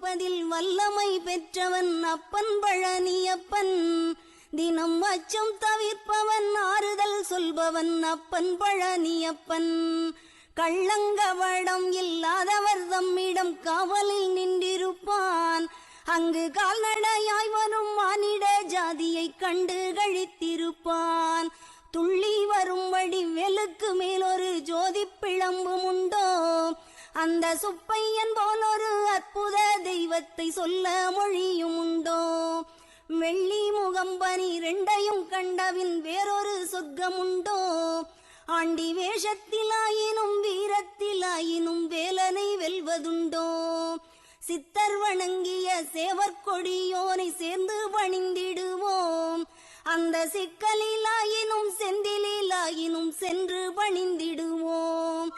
காப்பதில் வல்லமை பெற்றவன் அப்பன் பழனியப்பன். தினம் அச்சம் தவிர்ப்பவன் ஆறுதல் சொல்பவன் அப்பன் பழனியப்பன். கள்ளங்கவடம் இல்லாதவர் தம்மிடம் காவலில் நின்றிருப்பான். அங்கு கால்நடையாய் வரும் மானிட ஜாதியை கண்டு கழித்திருப்பான். துள்ளி வரும்படி வெளுக்கு மேலொரு ஜோதி பிளம்பும் உண்டோ, அந்த சுப்பையன் போல் ஒரு அற்புத தெய்வத்தை சொல்ல மொழியும் உண்டோ. வெள்ளி முகம் 12 கண்டவின் வேறொரு சொர்க்கம் உண்டோ, ஆண்டி வேஷத்திலாயினும் வீரத்திலாயினும் வேலனை வெல்வதுண்டோ. சித்தர் வணங்கிய சேவற்கொடியோனை சேர்ந்து பணிந்திடுவோம். அந்த சிக்கலிலாயினும் செந்திலாயினும் சென்று பணிந்திடுவோம்.